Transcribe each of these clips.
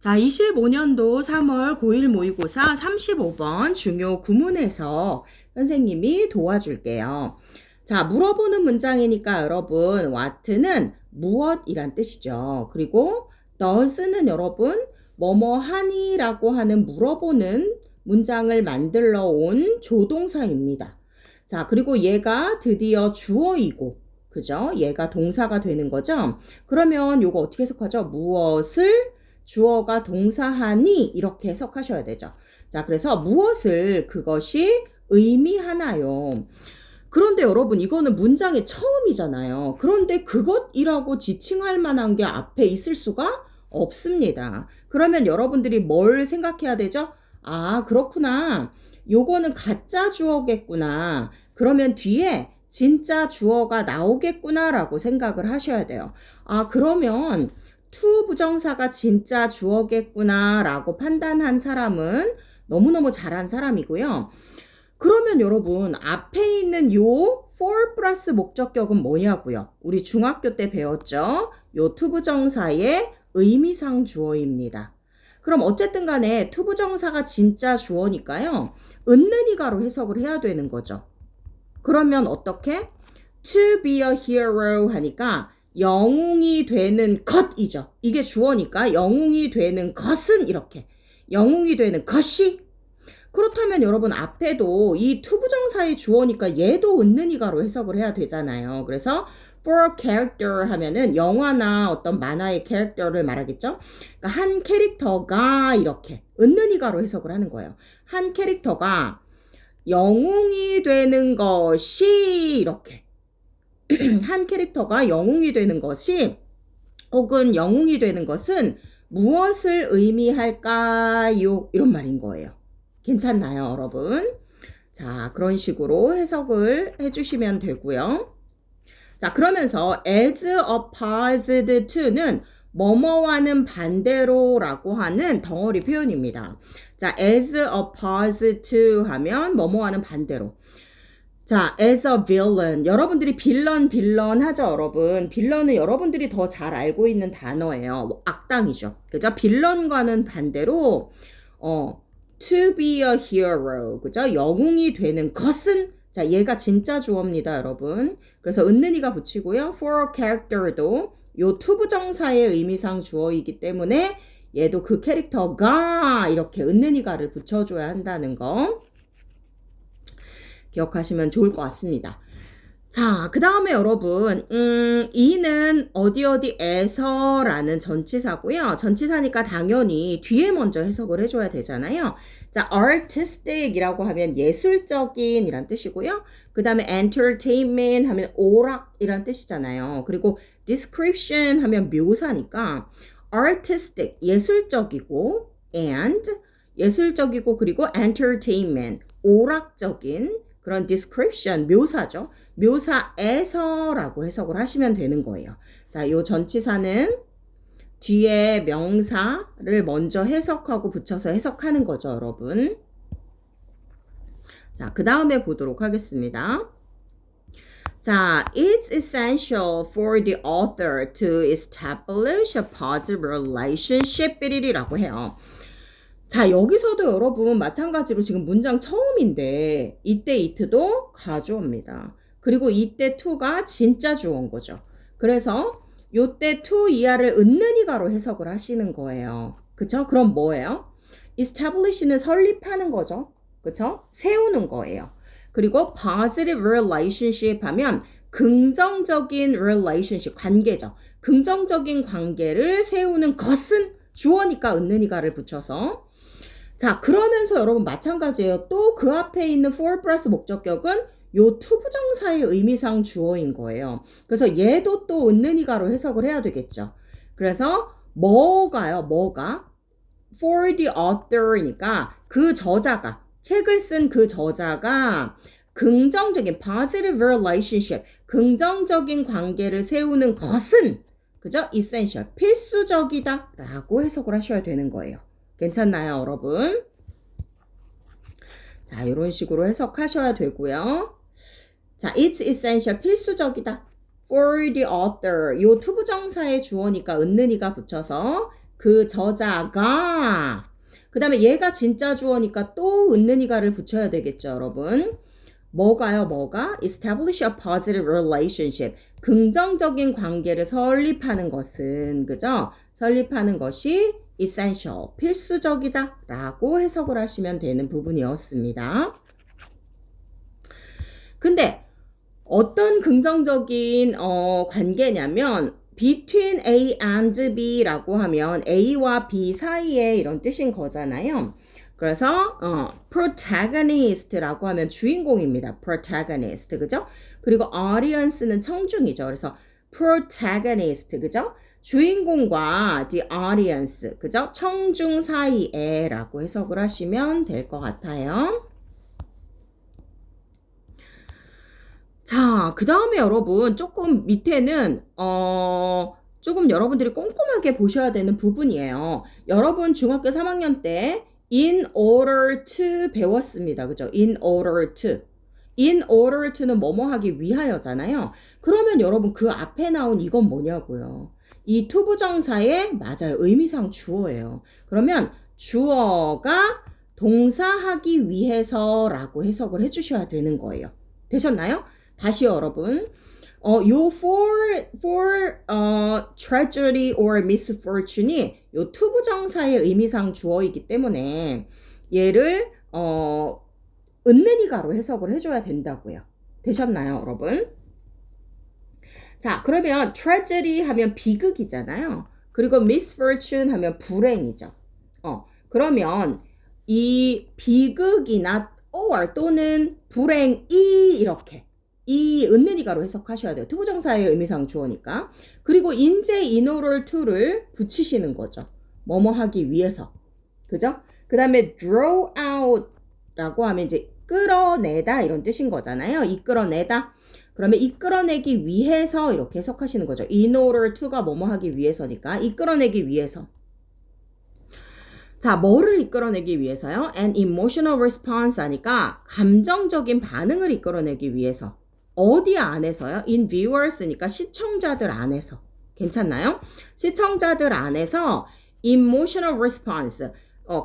자, 25년도 3월 고1 모의고사 35번 중요 구문에서 선생님이 도와줄게요. 자, 물어보는 문장이니까 여러분, what는 무엇이란 뜻이죠. 그리고 does는 여러분, 뭐뭐 하니? 라고 하는 물어보는 문장을 만들러 온 조동사입니다. 자, 그리고 얘가 드디어 주어이고, 그죠? 얘가 동사가 되는 거죠. 그러면 요거 어떻게 해석하죠? 무엇을 주어가 동사하니 이렇게 해석하셔야 되죠. 자, 그래서 무엇을 그것이 의미하나요? 그런데 여러분 이거는 문장의 처음이잖아요. 그런데 그것이라고 지칭할 만한 게 앞에 있을 수가 없습니다. 그러면 여러분들이 뭘 생각해야 되죠? 아, 그렇구나. 요거는 가짜 주어겠구나. 그러면 뒤에 진짜 주어가 나오겠구나 라고 생각을 하셔야 돼요. 아, 그러면 to 부정사가 진짜 주어겠구나 라고 판단한 사람은 너무너무 잘한 사람이고요. 그러면 여러분 앞에 있는 요 for 플러스 목적격은 뭐냐고요? 우리 중학교 때 배웠죠? 요 to 부정사의 의미상 주어입니다. 그럼 어쨌든 간에 to 부정사가 진짜 주어니까요. 은는이가로 해석을 해야 되는 거죠. 그러면 어떻게? To be a hero 하니까 영웅이 되는 것이죠. 이게 주어니까 영웅이 되는 것은 이렇게. 영웅이 되는 것이. 그렇다면 여러분 앞에도 이 to 부정사의 주어니까 얘도 은는이가로 해석을 해야 되잖아요. 그래서 for character 하면은 영화나 어떤 만화의 캐릭터를 말하겠죠. 그러니까 한 캐릭터가 이렇게 은는이가로 해석을 하는 거예요. 한 캐릭터가 영웅이 되는 것이 이렇게. 한 캐릭터가 영웅이 되는 것이 혹은 영웅이 되는 것은 무엇을 의미할까요? 이런 말인 거예요. 괜찮나요, 여러분? 자, 그런 식으로 해석을 해주시면 되고요. 자, 그러면서 as opposed to는 뭐뭐와는 반대로라고 하는 덩어리 표현입니다. 자, as opposed to 하면 뭐뭐와는 반대로. 자, as a villain. 여러분들이 빌런 하죠, 여러분. 빌런은 여러분들이 더 잘 알고 있는 단어예요. 악당이죠. 그죠? 빌런과는 반대로, to be a hero. 그죠? 영웅이 되는 것은, 자, 얘가 진짜 주어입니다, 여러분. 그래서 은는이가 붙이고요. for a character도 요 to 부정사의 의미상 주어이기 때문에 얘도 그 캐릭터가 이렇게 은는이가를 붙여줘야 한다는 거. 기억하시면 좋을 것 같습니다. 자, 그 다음에 여러분, 이는 어디에서 라는 전치사고요. 전치사니까 당연히 뒤에 먼저 해석을 해줘야 되잖아요. 자, artistic 이라고 하면 예술적인 이란 뜻이고요. 그 다음에 entertainment 하면 오락이란 뜻이잖아요. 그리고 description 하면 묘사니까 artistic 예술적이고 and 예술적이고 그리고 entertainment 오락적인 그런 description, 묘사죠. 묘사에서라고 해석을 하시면 되는 거예요. 자, 요 전치사는 뒤에 명사를 먼저 해석하고 붙여서 해석하는 거죠, 여러분. 자, 그 다음에 보도록 하겠습니다. 자, it's essential for the author to establish a positive relationship 이라고 해요. 자, 여기서도 여러분 마찬가지로 지금 문장 처음인데 이때 it도 가주어입니다. 그리고 이때 to가 진짜 주어인 거죠. 그래서 요때 to 이하를 은는이가로 해석을 하시는 거예요. 그쵸? 그럼 뭐예요? establish는 설립하는 거죠. 그쵸? 세우는 거예요. 그리고 positive relationship 하면 긍정적인 relationship, 관계죠. 긍정적인 관계를 세우는 것은 주어니까 은는이가를 붙여서 자, 그러면서 여러분 마찬가지예요. 또 그 앞에 있는 for 플러스 목적격은 요 to 부정사의 의미상 주어인 거예요. 그래서 얘도 또 은는이가로 해석을 해야 되겠죠. 그래서 뭐가 for the author이니까 그 저자가 책을 쓴 그 저자가 긍정적인 positive relationship 긍정적인 관계를 세우는 것은 그죠? essential 필수적이다 라고 해석을 하셔야 되는 거예요. 괜찮나요, 여러분? 자, 이런 식으로 해석하셔야 되고요. 자, it's essential, 필수적이다. for the author, 요 투부정사의 주어니까 은는이가 붙여서 그 저자가 그 다음에 얘가 진짜 주어니까 또 은는이가를 붙여야 되겠죠, 여러분. 뭐가요, 뭐가? Establish a positive relationship. 긍정적인 관계를 설립하는 것은, 그죠? 설립하는 것이 essential, 필수적이다 라고 해석을 하시면 되는 부분이었습니다. 근데 어떤 긍정적인 관계냐면 between A and B라고 하면 A와 B 사이에 이런 뜻인 거잖아요. 그래서 protagonist라고 하면 주인공입니다. protagonist, 그죠? 그리고 audience는 청중이죠. 그래서 protagonist, 그죠? 주인공과 the audience, 그죠? 청중 사이에 라고 해석을 하시면 될 것 같아요. 자, 그 다음에 여러분 조금 밑에는 조금 여러분들이 꼼꼼하게 보셔야 되는 부분이에요. 여러분 중학교 3학년 때 in order to 배웠습니다. 그죠? in order to. in order to는 뭐뭐 하기 위하여잖아요. 그러면 여러분 그 앞에 나온 이건 뭐냐고요. 이 투부정사의 맞아요. 의미상 주어예요. 그러면 주어가 동사하기 위해서라고 해석을 해주셔야 되는 거예요. 되셨나요? 다시요, 여러분. 요 for tragedy or misfortune이 요 투부정사의 의미상 주어이기 때문에 얘를 은는이가로 해석을 해줘야 된다고요. 되셨나요, 여러분? 자, 그러면 tragedy 하면 비극이잖아요. 그리고 misfortune 하면 불행이죠. 그러면 이 비극이나 or 또는 불행이 이렇게 이 은는이가로 해석하셔야 돼요. 투부정사의 의미상 주어니까. 그리고 인제 in order to를 붙이시는 거죠. 뭐뭐 하기 위해서. 그죠? 그 다음에 draw out 라고 하면 이제 끌어내다 이런 뜻인 거잖아요. 이끌어내다. 그러면 이끌어내기 위해서 이렇게 해석하시는 거죠. in order to가 뭐뭐 하기 위해서니까 이끌어내기 위해서. 자, 뭐를 이끌어내기 위해서요? An emotional response 하니까 감정적인 반응을 이끌어내기 위해서. 어디 안에서요? In viewers니까 시청자들 안에서. 괜찮나요? 시청자들 안에서 emotional response,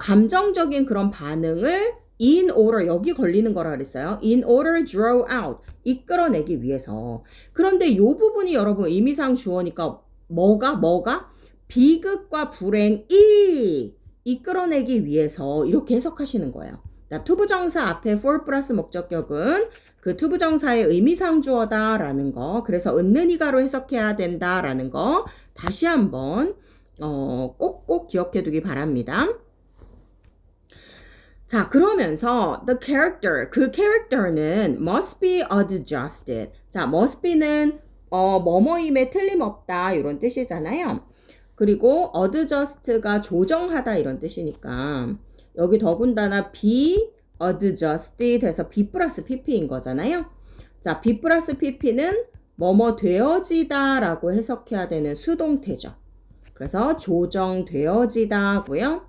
감정적인 그런 반응을 in order, 여기 걸리는 거라 그랬어요. In order draw out, 이끌어내기 위해서. 그런데 이 부분이 여러분 의미상 주어니까 뭐가? 비극과 불행이 이끌어내기 위해서 이렇게 해석하시는 거예요. 투부정사 앞에 for 플러스 목적격은 그 투부정사의 의미상 주어다라는 거, 그래서 은는이가로 해석해야 된다라는 거 다시 한번 꼭꼭 기억해 두기 바랍니다. 자, 그러면서 the character, 그 캐릭터는 must be adjusted. 자, must be는 뭐뭐임에 틀림없다 이런 뜻이잖아요. 그리고 adjust가 조정하다 이런 뜻이니까 여기 더군다나 be adjusted 해서 be 플러스 pp인 거잖아요. 자, be 플러스 pp는 뭐뭐 되어지다 라고 해석해야 되는 수동태죠. 그래서 조정되어지다고요.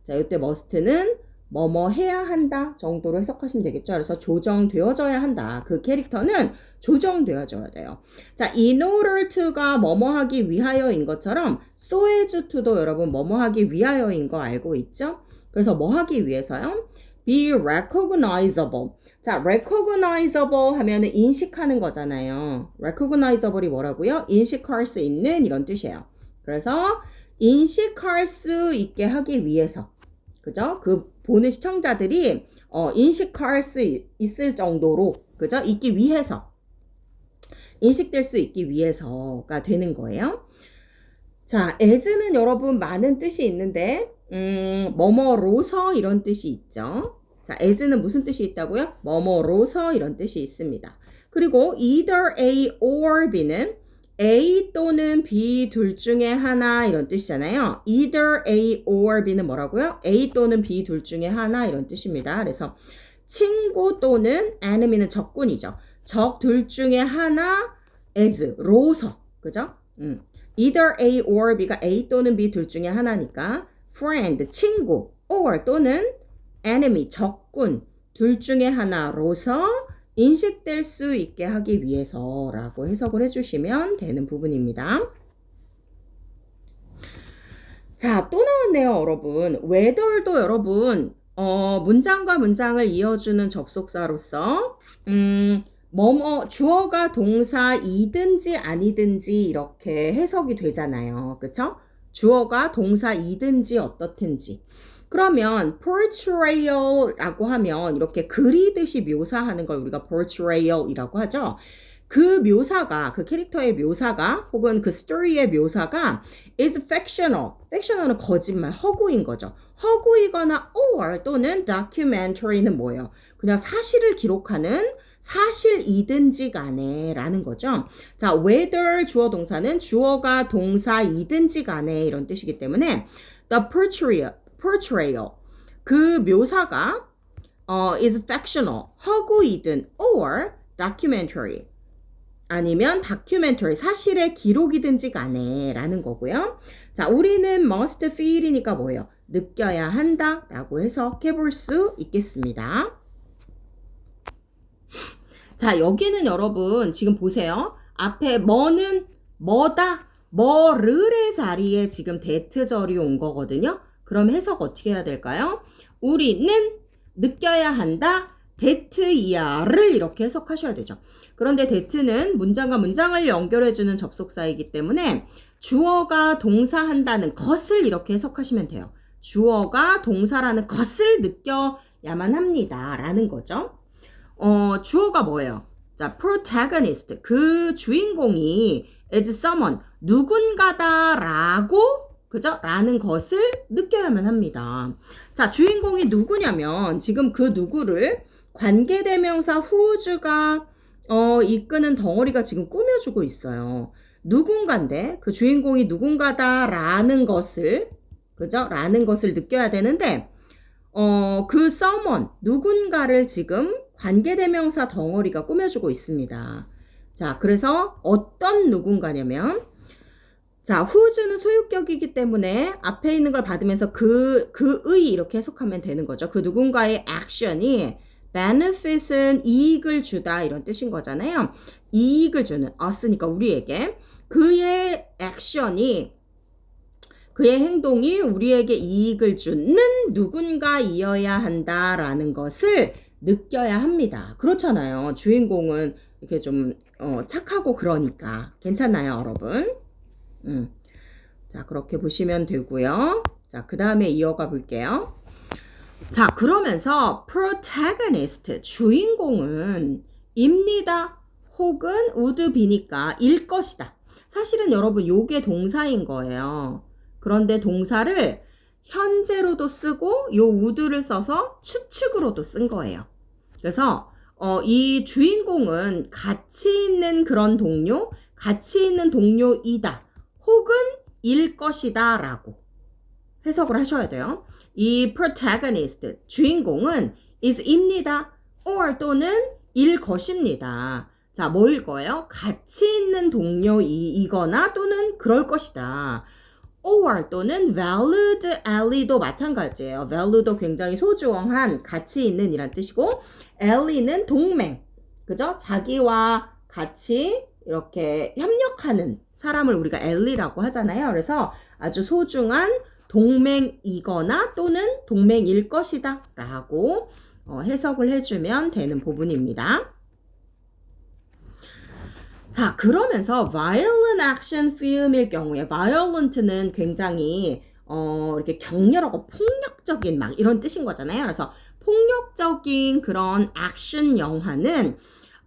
자, 이때 must는 뭐뭐 해야 한다 정도로 해석하시면 되겠죠. 그래서 조정되어져야 한다. 그 캐릭터는 조정되어져야 돼요. 자, in order to가 뭐뭐 하기 위하여인 것처럼 so as to도 여러분 뭐뭐 하기 위하여인 거 알고 있죠? 그래서 뭐 하기 위해서요? be recognizable. 자, recognizable 하면은 인식하는 거잖아요. recognizable이 뭐라고요? 인식할 수 있는 이런 뜻이에요. 그래서 인식할 수 있게 하기 위해서. 그죠? 그 보는 시청자들이 인식할 수 있을 정도로, 그죠? 있기 위해서. 인식될 수 있기 위해서가 되는 거예요. 자, as는 여러분 많은 뜻이 있는데 뭐뭐로서 이런 뜻이 있죠. 자, as는 무슨 뜻이 있다고요? 뭐뭐로서 이런 뜻이 있습니다. 그리고 either A or B는 A 또는 B 둘 중에 하나 이런 뜻이잖아요. either A or B는 뭐라고요? A 또는 B 둘 중에 하나 이런 뜻입니다. 그래서 친구 또는 enemy는 적군이죠. 적 둘 중에 하나 as, 로서. 그죠? either A or B가 A 또는 B 둘 중에 하나니까 friend, 친구, or 또는 enemy, 적군 둘 중에 하나로서 인식될 수 있게 하기 위해서라고 해석을 해주시면 되는 부분입니다. 자, 또 나왔네요, 여러분. whether도 여러분, 문장과 문장을 이어주는 접속사로서, 주어가 동사이든지 아니든지 이렇게 해석이 되잖아요. 그쵸? 주어가 동사이든지 어떻든지. 그러면 portrayal라고 하면 이렇게 그리듯이 묘사하는 걸 우리가 portrayal이라고 하죠. 그 묘사가, 그 캐릭터의 묘사가 혹은 그 스토리의 묘사가 is fictional. fictional은 거짓말, 허구인 거죠. 허구이거나 or 또는 documentary는 뭐예요? 그냥 사실을 기록하는 사실이든지 간에 라는 거죠. 자, whether 주어 동사는 주어가 동사이든지 간에 이런 뜻이기 때문에 the portrayal 그 묘사가 is fictional, 허구이든 or documentary 아니면 다큐멘터리, 사실의 기록이든지 간에 라는 거고요. 자, 우리는 must feel이니까 뭐예요? 느껴야 한다 라고 해석해 볼 수 있겠습니다. 자, 여기는 여러분 지금 보세요. 앞에 뭐는 뭐다, 뭐를의 자리에 지금 that절이 온 거거든요. 그럼 해석 어떻게 해야 될까요? 우리는 느껴야 한다, that이야를 이렇게 해석하셔야 되죠. 그런데 that는 문장과 문장을 연결해주는 접속사이기 때문에 주어가 동사한다는 것을 이렇게 해석하시면 돼요. 주어가 동사라는 것을 느껴야만 합니다. 라는 거죠. 주어가 뭐예요? 자, protagonist. 그 주인공이 as someone. 누군가다 라고, 그죠? 라는 것을 느껴야만 합니다. 자, 주인공이 누구냐면 지금 그 누구를 관계대명사 who's가 이끄는 덩어리가 지금 꾸며주고 있어요. 누군가인데 그 주인공이 누군가다라는 것을, 그죠? 라는 것을 느껴야 되는데 그 someone 누군가를 지금 관계대명사 덩어리가 꾸며주고 있습니다. 자, 그래서 어떤 누군가냐면 자, who's는 소유격이기 때문에 앞에 있는 걸 받으면서 그의 이렇게 해석하면 되는 거죠. 그 누군가의 action이 benefit은 이익을 주다 이런 뜻인 거잖아요. 이익을 주는 us니까 우리에게 그의 액션이 그의 행동이 우리에게 이익을 주는 누군가이어야 한다라는 것을 느껴야 합니다. 그렇잖아요. 주인공은 이렇게 좀 착하고 그러니까 괜찮나요, 여러분? 자, 그렇게 보시면 되고요. 자, 그 다음에 이어가 볼게요. 자, 그러면서 protagonist, 주인공은 입니다. 혹은 would be니까 일 것이다. 사실은 여러분 요게 동사인 거예요. 그런데 동사를 현재로도 쓰고 요 would를 써서 추측으로도 쓴 거예요. 그래서 이 주인공은 가치 있는 그런 동료, 가치 있는 동료이다. 혹은 일 것이다 라고 해석을 하셔야 돼요. 이 protagonist, 주인공은 is입니다. or 또는 일 것입니다. 자, 뭐일 거예요? 가치 있는 동료이거나 또는 그럴 것이다. or 또는 valued ally도 마찬가지예요. value도 굉장히 소중한 가치 있는 이란 뜻이고 ally는 동맹, 그죠? 자기와 같이 이렇게 협력하는 사람을 우리가 ally라고 하잖아요. 그래서 아주 소중한 동맹이거나 또는 동맹일 것이다 라고 해석을 해주면 되는 부분입니다. 자, 그러면서 violent action film일 경우에 violent는 굉장히 이렇게 격렬하고 폭력적인 막 이런 뜻인 거잖아요. 그래서 폭력적인 그런 액션 영화는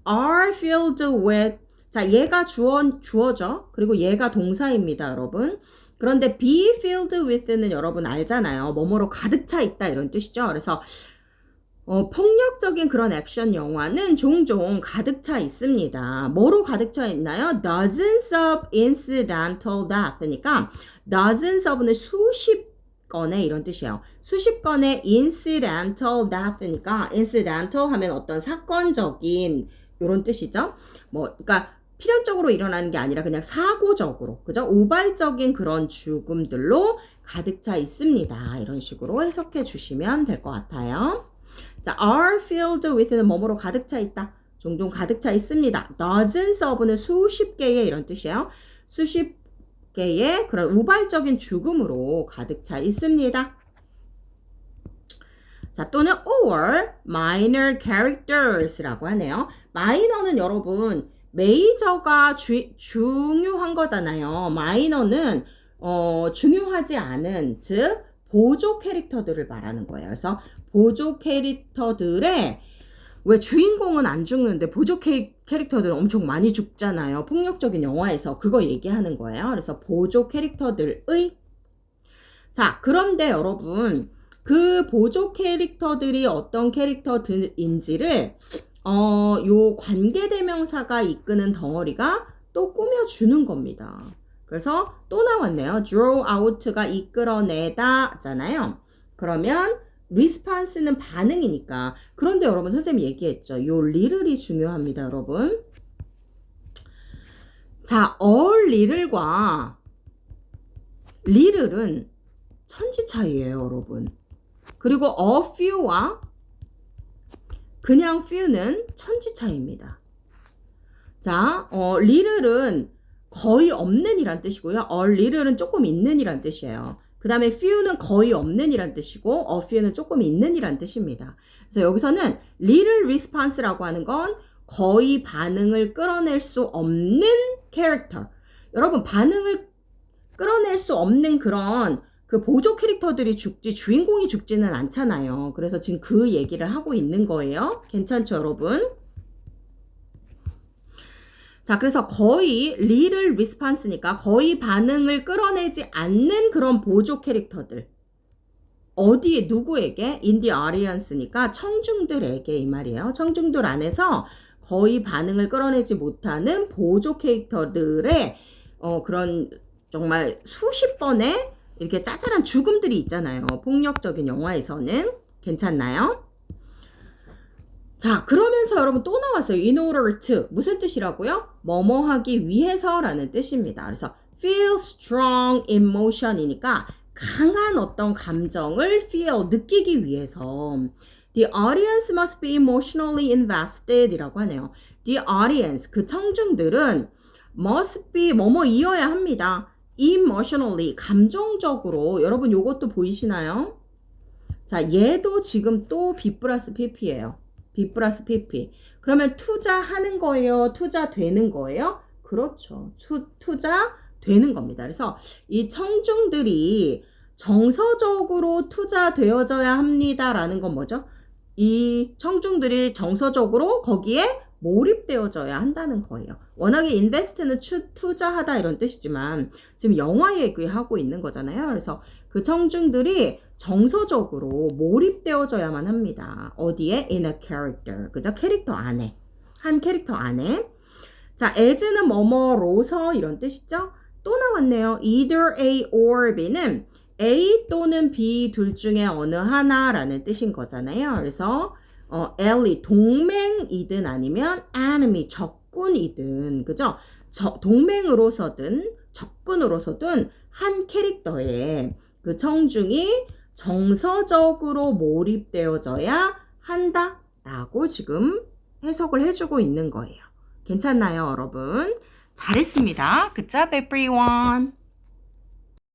are filled with, 자, 얘가 주어죠. 그리고 얘가 동사입니다, 여러분. 그런데 be filled with는 여러분 알잖아요. 뭐뭐로 가득 차 있다 이런 뜻이죠. 그래서 폭력적인 그런 액션 영화는 종종 가득 차 있습니다. 뭐로 가득 차 있나요? Dozens of incidental death니까 dozens of는 수십 건의 이런 뜻이에요. 수십 건의 incidental death니까 incidental 하면 어떤 사건적인 이런 뜻이죠. 그러니까 필연적으로 일어나는 게 아니라 그냥 사고적으로, 그죠? 우발적인 그런 죽음들로 가득 차 있습니다. 이런 식으로 해석해 주시면 될 것 같아요. 자, are filled with는 뭐뭐로 가득 차 있다. 종종 가득 차 있습니다. dozens of는 수십 개의 이런 뜻이에요. 수십 개의 그런 우발적인 죽음으로 가득 차 있습니다. 자, 또는 or minor characters라고 하네요. 마이너는 여러분 메이저가 중요한 거잖아요. 마이너는 중요하지 않은, 즉 보조 캐릭터들을 말하는 거예요. 그래서 보조 캐릭터들의, 왜 주인공은 안 죽는데 보조 캐릭터들은 엄청 많이 죽잖아요. 폭력적인 영화에서 그거 얘기하는 거예요. 그래서 보조 캐릭터들의, 자, 그런데 여러분 그 보조 캐릭터들이 어떤 캐릭터들인지를 요 관계대명사가 이끄는 덩어리가 또 꾸며주는 겁니다. 그래서 또 나왔네요. draw out가 이끌어내다 잖아요. 그러면 response는 반응이니까. 그런데 여러분 선생님이 얘기했죠. 요 little이 중요합니다, 여러분. 자, all little과 little은 천지 차이예요, 여러분. 그리고 a few와 그냥 few는 천지 차이입니다. 자, little은 거의 없는 이란 뜻이고요. a little은 조금 있는 이란 뜻이에요. 그 다음에 few는 거의 없는 이란 뜻이고 a few는 조금 있는 이란 뜻입니다. 그래서 여기서는 little response라고 하는 건 거의 반응을 끌어낼 수 없는 캐릭터. 여러분 반응을 끌어낼 수 없는 그런 그 보조 캐릭터들이 죽지 주인공이 죽지는 않잖아요. 그래서 지금 그 얘기를 하고 있는 거예요. 괜찮죠, 여러분? 자, 그래서 거의 little response니까 거의 반응을 끌어내지 않는 그런 보조 캐릭터들. 어디에, 누구에게? in the audience니까 청중들에게 이 말이에요. 청중들 안에서 거의 반응을 끌어내지 못하는 보조 캐릭터들의 그런 정말 수십 번의 이렇게 짜잘한 죽음들이 있잖아요. 폭력적인 영화에서는. 괜찮나요? 자, 그러면서 여러분 또 나왔어요. in order to. 무슨 뜻이라고요? 뭐뭐 하기 위해서라는 뜻입니다. 그래서 feel strong emotion이니까 강한 어떤 감정을 feel, 느끼기 위해서. The audience must be emotionally invested 이라고 하네요. The audience, 그 청중들은 must be, 뭐뭐이어야 합니다. emotionally, 감정적으로. 여러분 요것도 보이시나요? 자, 얘도 지금 또 B 플러스 PP예요. B 플러스 PP. 그러면 투자하는 거예요? 투자되는 거예요? 그렇죠. 투자되는 겁니다. 그래서 이 청중들이 정서적으로 투자되어져야 합니다라는 건 뭐죠? 이 청중들이 정서적으로 거기에 몰입되어져야 한다는 거예요. 워낙에 인베스트는 투자하다 이런 뜻이지만 지금 영화 얘기하고 있는 거잖아요. 그래서 그 청중들이 정서적으로 몰입되어져야만 합니다. 어디에? In a character. 그죠? 캐릭터 안에. 한 캐릭터 안에. 자, as는 뭐뭐로서 이런 뜻이죠? 또 나왔네요. Either A or B는 A 또는 B 둘 중에 어느 하나라는 뜻인 거잖아요. 그래서 ally, 동맹이든 아니면 enemy, 적군이든, 그죠? 동맹으로서든 적군으로서든 한 캐릭터에 그 청중이 정서적으로 몰입되어져야 한다라고 지금 해석을 해주고 있는 거예요. 괜찮나요, 여러분? 잘했습니다. Good job, everyone.